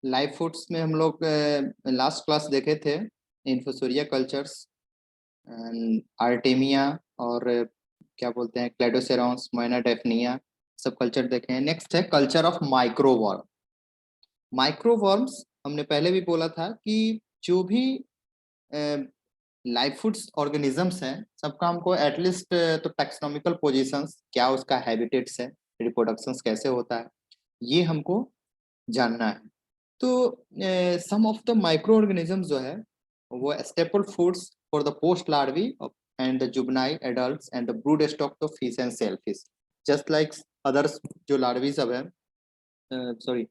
Live foods में हम लोग लास्ट क्लास देखे थे इन्फोसोरिया कल्चर्स, आर्टेमिया और क्या बोलते हैं क्लेडोसेरॉन्स, मोइनाडेफनिया, सब कल्चर देखे हैं। नेक्स्ट है कल्चर ऑफ माइक्रोवर्म। माइक्रोवर्म्स हमने पहले भी बोला था कि जो भी लाइव फूड्स ऑर्गेनिजम्स हैं सबका हमको एटलीस्ट तो टैक्सोनॉमिकल पोजीशंस, क्या उसका हैबिटेट्स है, रिप्रोडक्शंस कैसे होता है, ये हमको जानना है। तो सम ऑफ द माइक्रो ऑर्गेनिज्म जो है वो staple foods for the post larvae and the juvenile adults and the brood stock of fish and shellfish, just like others जो लार्वी सब है, सॉरी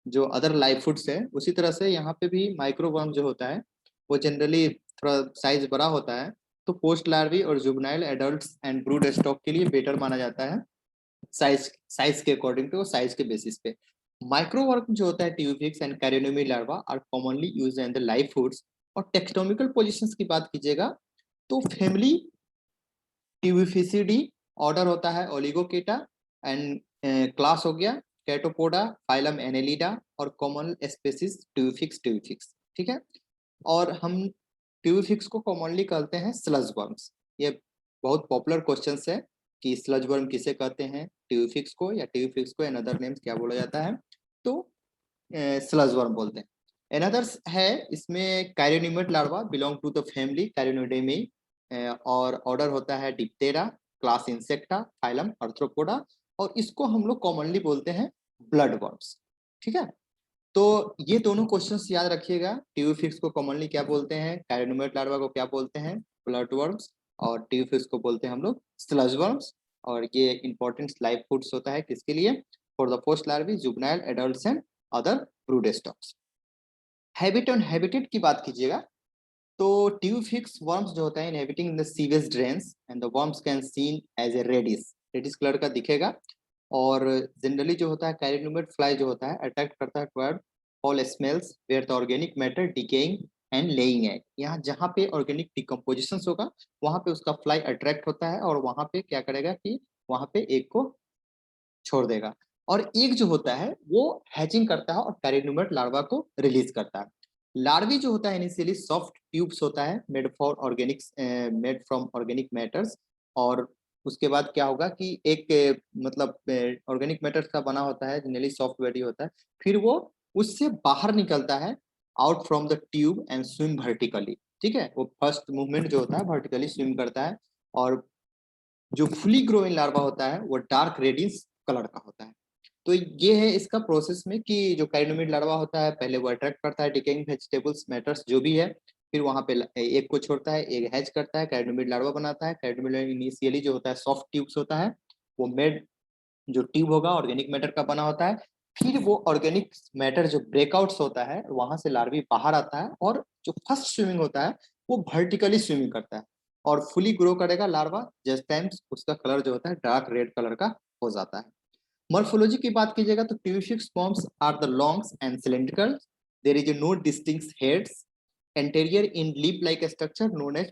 जो अदर लाइव फूड्स है, उसी तरह से यहाँ पे भी माइक्रोवर्म जो होता है वो जनरली थोड़ा साइज बड़ा होता है। तो पोस्ट लार्वी और juvenile adults and brood stock के लिए बेटर माना जाता है साइज साइज के अकॉर्डिंग टू साइज के बेसिस पे। माइक्रोवर्म जो होता है tubifex and chironomid larva are commonly used in the live foods. और टेक्सोनोमिकल पोजीशंस की बात कीजिएगा तो फैमिली ट्यूबिफिसिडी, ऑर्डर होता है ओलिगोकेटा, एंड क्लास हो गया कैटोपोडा, फाइलम एनेलिडा, और कॉमन स्पेसीज ट्यूबिफिक्स ट्यूबिफिक्स। ठीक है। और हम ट्यूबिफिक्स को कॉमनली कहते हैं स्लज वर्म्स। ये बहुत पॉपुलर क्वेश्चन है कि स्लज वर्म किसे कहते हैं, ट्यूबिफिक्स को, या ट्यूबिफिक्स को इन अदर नेम्स क्या बोला जाता है, तो स्लज वर्म बोलते हैं। एनदर्स है इसमें chironomid larva belong to the family Chironomidae, और ऑर्डर होता है Diptera, class Insecta, phylum Arthropoda, और इसको हम लोग कॉमनली बोलते हैं ब्लड वर्म्स। ठीक है। तो ये दोनों क्वेश्चंस याद रखिएगा, ट्यूबिफिक्स को कॉमनली क्या बोलते हैं, कैरियोनिमेट लार्वा को क्या बोलते हैं, ब्लड वर्म्स, और ट्यूबिफिक्स को बोलते हैं हम लोग स्लज वर्म्स। और ये इंपॉर्टेंट लाइव फूड्स होता है किसके लिए, for the post larvae, juvenile adults and other brood stocks. Habit और हैबिटेट की बात कीजिएगा तो ट्यूबिफिक्स वर्म्स जो होता है inhabiting in the sewage drains and the worms can seen as a reddish, reddish colour का दिखेगा। और जनरली जो होता है कैरियोनिमेट फ्लाई जो होता है अट्रैक्ट करता है toward all smells where the organic matter decaying and laying egg. यहाँ जहाँ पे ऑर्गेनिक डिकम्पोजिशन होगा वहां पे उसका फ्लाई अट्रैक्ट होता है और वहां पे क्या करेगा कि वहां पे एग को छोड़ देगा। और एग जो होता है वो हैचिंग करता है और कैरियोनिमेट लार्वा को रिलीज करता है। लार्वी जो होता है इनिशियली सॉफ्ट ट्यूब्स होता है made for Organics, made from organic matters. और उसके बाद क्या होगा कि एक मतलब ऑर्गेनिक मैटर का बना होता है, जनरली सॉफ्ट बॉडी होता है। फिर वो उससे बाहर निकलता है out from the tube and swim vertically. ठीक है। वो फर्स्ट मूवमेंट जो होता है वर्टिकली स्विम करता है। और जो फुली ग्रोइंग लार्वा होता है वो डार्क रेडिश कलर का होता है। तो ये है इसका प्रोसेस में कि जो कैरियोनिमेट लार्वा होता है पहले वो अट्रैक्ट करता है डिकेइंग वेजिटेबल्स मैटर्स जो भी है, फिर वहां पे एग को छोड़ता है, एग हैच करता है, कैरियोनिमेट लार्वा बनाता है। कैरियोनिमेट इनिशियली जो होता है सॉफ्ट ट्यूब्स होता है, वो मेड जो ट्यूब होगा ऑर्गेनिक मैटर का बना होता है। फिर वो ऑर्गेनिक मैटर जो ब्रेकआउट्स होता है वहां से लार्वी बाहर आता है और जो फर्स्ट स्विमिंग होता है वो वर्टिकली स्विमिंग करता है और फुली ग्रो करेगा लार्वा। जस्ट टाइम्स उसका कलर जो होता है डार्क रेड कलर का हो जाता है। मॉर्फोलॉजी की बात कीजिएगा तो tubifex forms are the longs and cylindrical, there is no distinct heads, anterior in lip like structure known as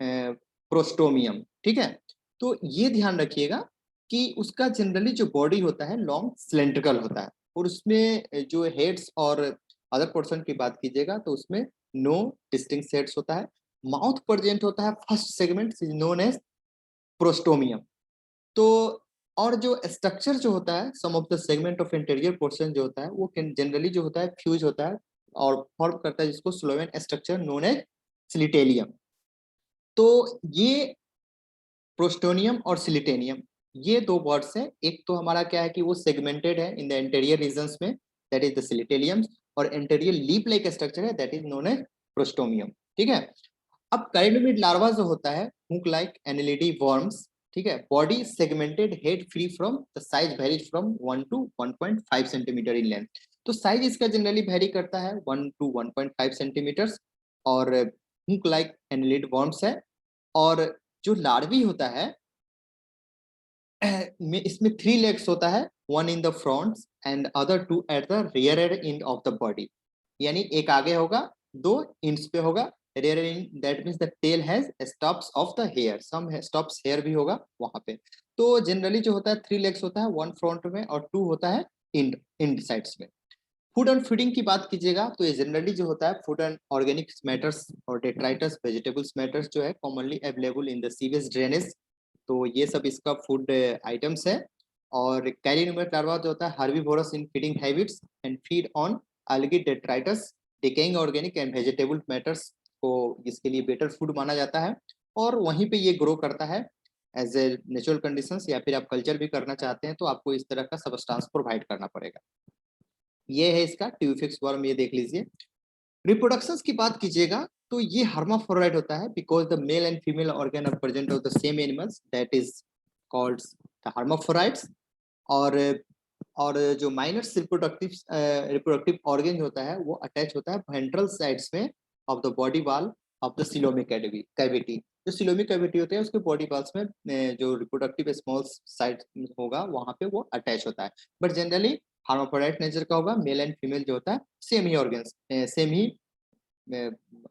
prostomium. ठीक है। तो ये ध्यान रखिएगा कि उसका जनरली जो बॉडी होता है लॉन्ग सिलेंड्रिकल होता है और उसमें जो हेड्स और अदर पोर्शन की बात कीजिएगा तो उसमें नो डिस्टिंक्ट हेड्स होता है। माउथ प्रेजेंट होता है first segment known as prostomium. तो और जो स्ट्रक्चर जो होता है sum of the segment of interior portion जो होता है वो जनरली जो होता है फ्यूज होता है और फॉर्म करता है जिसको स्लोवेन स्ट्रक्चर नोन एज सिलिटेलियम। तो ये प्रोस्टोनियम और सिलिटेनियम ये दो वर्ड्स हैं। एक तो हमारा क्या है कि वो सेगमेंटेड है इन द इंटीरियर रीजन्स में, दैट इज द सिलिटेलियम, और इंटीरियर लीप लाइक स्ट्रक्चर है that is known as prostomium. ठीक है। अब कैरियोनिड लार्वा जो होता है हुक लाइक एनिलिडी वर्म्स। ठीक है। Body segmented, head free from, the size varies from 1 to 1.5 centimetre in length. तो साइज इसका जनरली वेरी करता है 1 to 1.5 सेंटीमीटर। और हुक लाइक एनिलिड वर्म्स है। और जो लार्वी होता है इसमें 3 लेग्स होता है, one in the front and other two at the rear end of the body. यानी एक आगे होगा, दो इंड्स पे होगा। Rear end that means the tail has stops of the hair, some stops hair भी होगा वहां पे। तो जनरली जो होता है 3 लेग्स होता है, वन फ्रंट में और 2 होता है इंड इंड साइड्स में। फूड एंड फीडिंग की बात कीजिएगा तो ये जनरली जो होता है फूड एंड ऑर्गेनिक मैटर्स और डेट्राइटस वेजिटेबल्स मैटर्स जो है commonly available in the sewage drainage, तो ये सब इसका फूड आइटम्स है। और कैरियोनिमेट लार्वा जो होता है herbivorous in feeding habits and feed on algae detritus, decaying organic and vegetable matters को इसके लिए बेटर फूड माना जाता है और वहीं पे ये ग्रो करता है एज ए नेचुरल कंडीशंस, या फिर आप कल्चर भी करना चाहते हैं तो आपको इस तरह का सब्सटेंस प्रोवाइड करना पड़ेगा। ये है इसका ट्यूफिक्स वर्म, ये देख लीजिए। रिप्रोडक्शंस की बात कीजिएगा तो ये हर्माफ्रोडाइट होता है because the male and female organ are present of the same animals, that is called the hermaphrodites. और जो माइनर रिप्रोडक्टिव ऑर्गन होता है वो अटैच होता है वेंट्रल साइड्स में of the body wall of the coelomic cavity. जो coelomic cavity होते हैं उसके बॉडी वॉल्स में जो रिप्रोडक्टिव स्मॉल साइड होगा वहां पे वो अटैच होता है, बट जनरली हार्माफ्रोडाइट नेचर का होगा। मेल एंड फीमेल जो होता है सेम ही सेम ही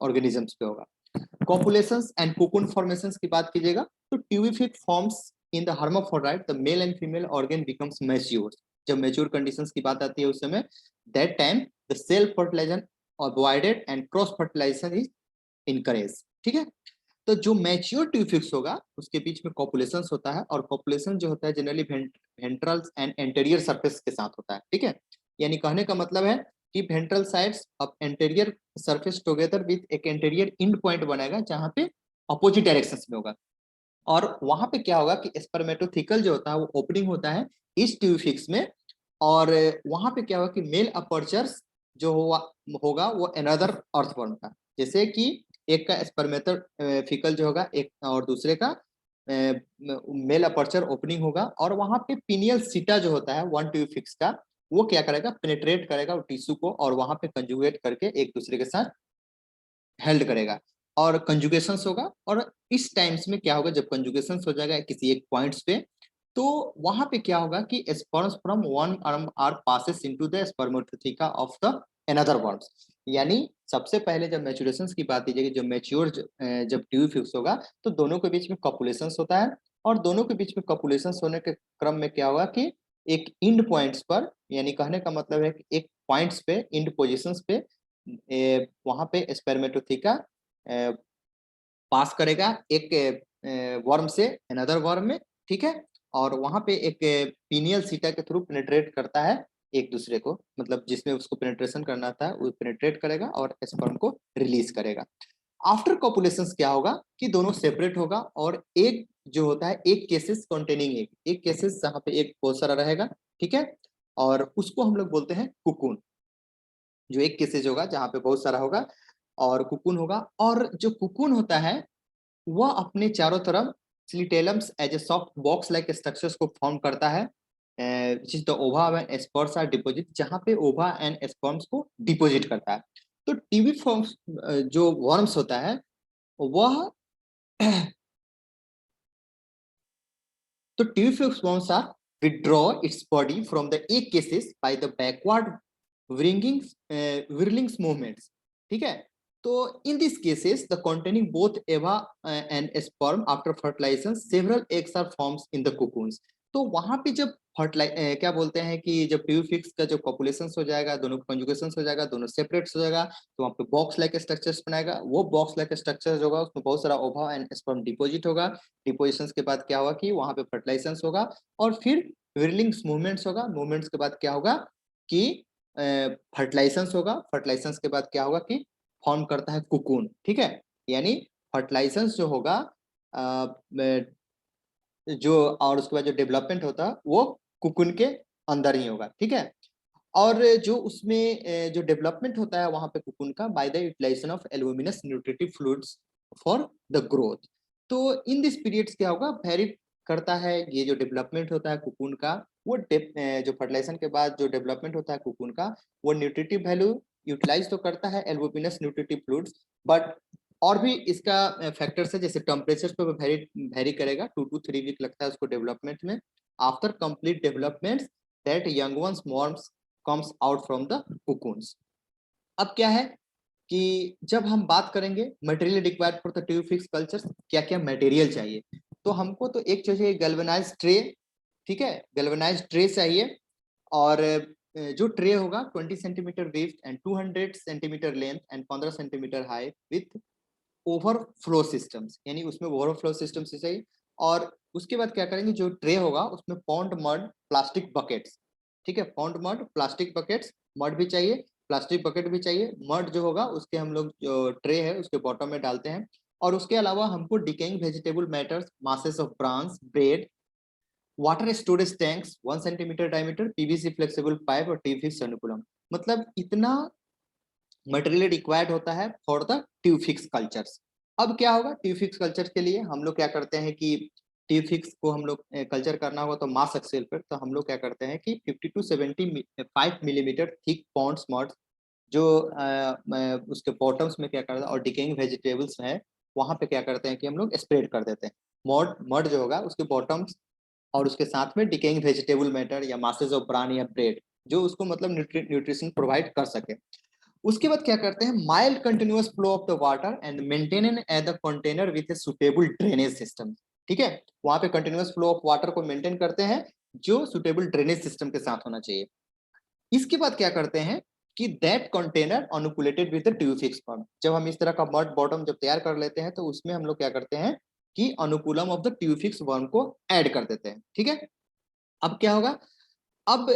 ऑर्गेनिजम्स पे होगा। कॉपुलेशंस एंड कोकून फॉर्मेशंस की बात कीजिएगा तो tubifex forms in the hermaphrodite the male and female organ becomes mature. जब मैच्योर कंडीशंस की बात आती है उस समय that time the self fertilization avoided and cross fertilization is encourage. ठीक है, तो जो मैच्योर ट्यूफिक्स होगा उसके बीच में कॉपुलेशंस होता है और कॉपुलेशन जो होता है जनरली वेंट्रल्स एंड एंटीरियर सरफेस के साथ होता है। ठीक है, यानी कहने का मतलब है कि ventral sides of anterior surface together with एक एंटीरियर एंड पॉइंट बनेगा जहां पे अपोजिट डायरेक्शंस में होगा। और वहां पे क्या होगा कि स्पर्मेटोथिकल जो होता है वो ओपनिंग होता है इस ट्यूफिक्स में, और वहां पे क्या होगा कि मेल अपर्चर्स जो होगा वो अनदर अर्थवर्म का, जैसे कि एक का स्पर्मेटोफिकल जो होगा एक और दूसरे का मेल अपर्चर ओपनिंग होगा, और वहां पे पिनियल सीटा जो होता है वन ट्यूफिक्स का वो क्या करेगा पेनिट्रेट करेगा टिश्यू को और वहां पे कंजुगेट करके एक दूसरे के साथ हेल्ड करेगा और कंजुगेशन होगा। और इस टाइम्स में क्या होगा जब कंजुगेशन हो जाएगा किसी एक पॉइंट्स पे तो वहां पे क्या होगा कि sperms from one worm are passes into the spermatheca of the another worms. यानी सबसे पहले जब मैच्योरेशन की बात की जाएगी, जब मैच्योर जब ट्यूब फिक्स होगा तो दोनों के बीच में कॉपुलेशन होता है, और दोनों के बीच में कॉपुलेशन होने के क्रम में क्या होगा कि एक इंड पॉइंट्स पर, यानी कहने का मतलब है कि एक पॉइंट्स पे इंड पोजिशंस पे वहां पे स्पर्मेटोथिका पास करेगा एक वर्म से अनदर वर्म में। ठीक है, और वहां पे एक पीनियल सीटा के थ्रू पेनिट्रेट करता है एक दूसरे को, मतलब जिसमें उसको पेनिट्रेशन करना था वो पेनिट्रेट करेगा और स्पर्म को रिलीज करेगा। आफ्टर कॉपुलेशन क्या होगा कि दोनों सेपरेट होगा और एक जो होता है एक केसेस कंटेनिंग एक केसेस जहां पे एक बहुत सारा रहेगा। ठीक है, और उसको हम लोग बोलते हैं कुकुन, जो एक केसेज होगा जहां पे बहुत सारा होगा और कुकुन होगा। और जो कुकुन होता है वह अपने चारों तरफ clitellums as a soft box like structures को फॉर्म करता है which is the ova and sperms are deposit, जहां पे ओवा एंड स्पर्म्स को डिपोजिट करता है। तो टीबी फॉर्म्स जो वर्म्स होता है वह तो TB worms are withdraw its body from the egg cases by the backward whirlings movements। ठीक है, तो in these cases the containing both ova and sperm after fertilization several eggs are formed in the cocoons। तो वहां पे जब क्या बोलते हैं कि जब ट्यूब फिक्स का जो पॉपुलेशन हो जाएगा दोनों कंजुगेशन हो जाएगा दोनों सेपरेट हो जाएगा तो वहां पे बॉक्स लाइक स्ट्रक्चर्स बनाएगा। वो बॉक्स लाइक स्ट्रक्चर होगा उसमें बहुत सारा ओवा एंड स्पर्म डिपोजिट होगा। डिपोजिशन के बाद क्या होगा कि वहां पे फर्टिलाइजेशन होगा और फिर विरलिंग्स मूवमेंट्स होगा। मूवमेंट्स के बाद क्या होगा कि फर्टिलाइजेशन होगा। फर्टिलाइजेशन के बाद क्या होगा कि फॉर्म करता है कुकून। ठीक है, यानी फर्टिलाइजेशन जो होगा जो और उसके बाद जो डेवलपमेंट होता है वो कुकून के अंदर ही होगा। ठीक है, और जो उसमें जो डेवलपमेंट होता है वहां पे कुकून का by the utilization of albuminous nutritive fluids for the growth. तो इन दिस पीरियड्स क्या होगा वेरी करता है ये जो डेवलपमेंट होता है कुकून का वो जो फर्टिलाइजेशन के बाद जो डेवलपमेंट होता है कुकून का वो न्यूट्रिटिव वैल्यू यूटिलाइज तो करता है एल्यूमिनस न्यूट्रिटिव फ्लूइड्स, बट और भी इसका फैक्टर्स है जैसे टेम्परेचर पे वेरी करेगा 2 to 3 वीक लगता है उसको डेवलपमेंट में। After complete development that young ones worms comes out from the cocoons। अब क्या है कि जब हम बात करेंगे material required for the tube fix culture, क्या क्या मटेरियल चाहिए, तो हमको तो एक चाहिए गैल्वेनाइज्ड ट्रे। ठीक है, गैल्वेनाइज्ड ट्रे चाहिए और जो ट्रे होगा 20 centimetre width and 200 centimetre length and 15 centimetre height with overflow systems, यानी उसमें ओवरफ्लो सिस्टम से चाहिए। और उसके बाद क्या करेंगे, जो ट्रे होगा उसमें पॉन्ड मड प्लास्टिक बकेट्स, ठीक है, pond mud plastic buckets, mud भी चाहिए, प्लास्टिक बकेट भी चाहिए। मड जो होगा उसके हम लोग जो ट्रे है उसके बॉटम में डालते हैं। और उसके अलावा हमको decaying vegetable matters, masses of branch, bread, water storage tanks 1 centimetre diameter, PVC flexible pipe और टी-फिक्स अनुकूलम, मतलब इतना मटेरियल रिक्वायर्ड होता है फॉर द ट्यूफिक्स कल्चर्स। अब क्या होगा, ट्यूफिक्स कल्चर के लिए हम लोग क्या करते हैं कि ट्यूफिक्स को हम लोग कल्चर करना होगा तो मास एक्सेल पर, तो हम लोग क्या करते हैं कि 50 to 75 millimetre thick ponds mud जो उसके बॉटम्स में क्या करता है और डिकेइंग वेजिटेबल्स है वहां पे क्या करते हैं कि हम लोग स्प्रेड कर देते हैं। मड मड जो होगा उसके बॉटम्स और उसके साथ में डिकेइंग वेजिटेबल मैटर या मासेस ऑफ ब्रान या ब्रेड जो उसको मतलब न्यूट्रिशन प्रोवाइड कर सके। उसके बाद क्या करते हैं, mild continuous flow of the water and maintain at the container with a suitable drainage system, ठीक है, वहां पे कंटिन्यूअस फ्लो ऑफ वाटर को मेंटेन करते हैं जो सुटेबल ड्रेनेज सिस्टम के साथ होना चाहिए। इसके बाद क्या करते हैं कि that container inoculated with the tubifex pump, जब हम इस तरह का मड बॉटम जब तैयार कर लेते हैं तो उसमें हम लोग क्या करते हैं कि inoculum of the tubifex worm को ऐड कर देते हैं, ठीक है। अब क्या होगा, अब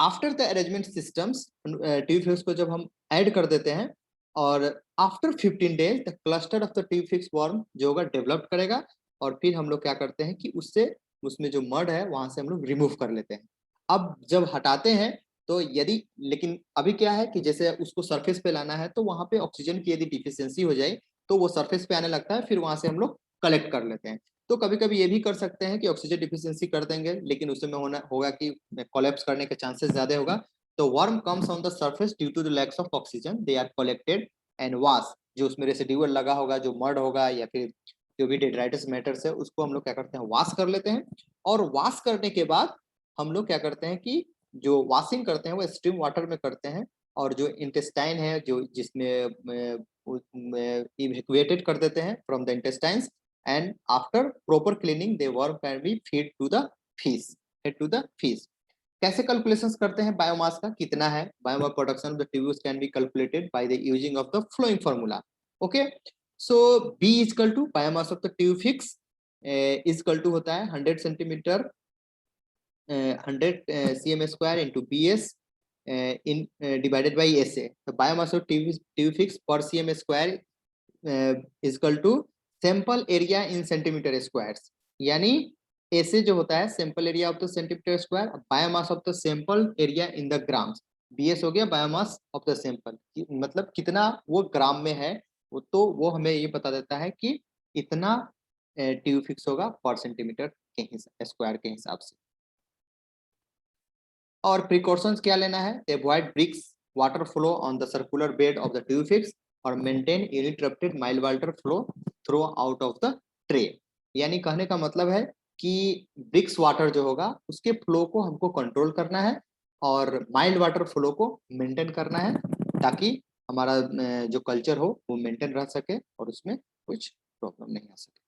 after the arrangement systems tubifex को जब हम ऐड कर देते हैं और after 15 days the cluster of the tubifex worm जो होगा डेवलप करेगा और फिर हम लोग क्या करते हैं कि उससे उसमें जो मड है वहां से हम लोग रिमूव कर लेते हैं। अब जब हटाते हैं तो यदि, लेकिन अभी क्या है कि जैसे उसको सरफेस पे लाना है तो वहां पे ऑक्सीजन की यदि डिफिशियंसी हो जाए तो वो सरफेस पे आने लगता है, फिर वहां से हम लोग कलेक्ट कर लेते हैं। तो कभी कभी ये भी कर सकते हैं कि ऑक्सीजन डिफिशियंसी कर देंगे लेकिन उसमें होना होगा कि कोलैप्स करने के चांसेस ज्यादा होगा। तो worm comes on the surface due to the lacks of oxygen, they are collected and wash, जो उसमें रेसिड्यूअल लगा होगा जो मड होगा या फिर जो भी डेट्राइटस मैटर्स है उसको हम लोग क्या करते हैं वॉश कर लेते हैं। और वॉश करने के बाद हम लोग क्या करते हैं कि जो वॉशिंग करते हैं वो स्टीम वाटर में करते हैं और जो इंटेस्टाइन है जो जिसमें इवैक्यूएटेड कर देते हैं from the intestines and after proper cleaning the worm can be fed to the fish। कैसे कैलकुलेशंस करते हैं बायोमास का कितना है, biomass production of the tubes can be calculated by the using of the flowing formula. Okay, so B is equal to biomass of the tube fix is equal to होता है 100 centimetre 100 cm square into BS in divided by SA। तो biomass of tube fix पर cm square is equal to sample area in centimetre squares, यानी ऐसे जो होता है sample area of the centimetre square, biomass of the sample area in the grams, BS हो गया biomass of the sample, मतलब कितना वो ग्राम में है वो, तो वो हमें ये बता देता है कि इतना ट्यूब फिक्स होगा पर सेंटीमीटर के स्क्वायर के हिसाब से। और प्रिकॉशंस क्या लेना है, avoid brisk water flow on the circular bed of the tube fix और maintain uninterrupted mild water flow throughout of the tray. यानी कहने का मतलब है कि ब्रिक्स वाटर जो होगा उसके फ्लो को हमको कंट्रोल करना है और माइल्ड वाटर फ्लो को मेंटेन करना है ताकि हमारा जो कल्चर हो वो मेंटेन रह सके और उसमें कुछ प्रॉब्लम नहीं आ सके।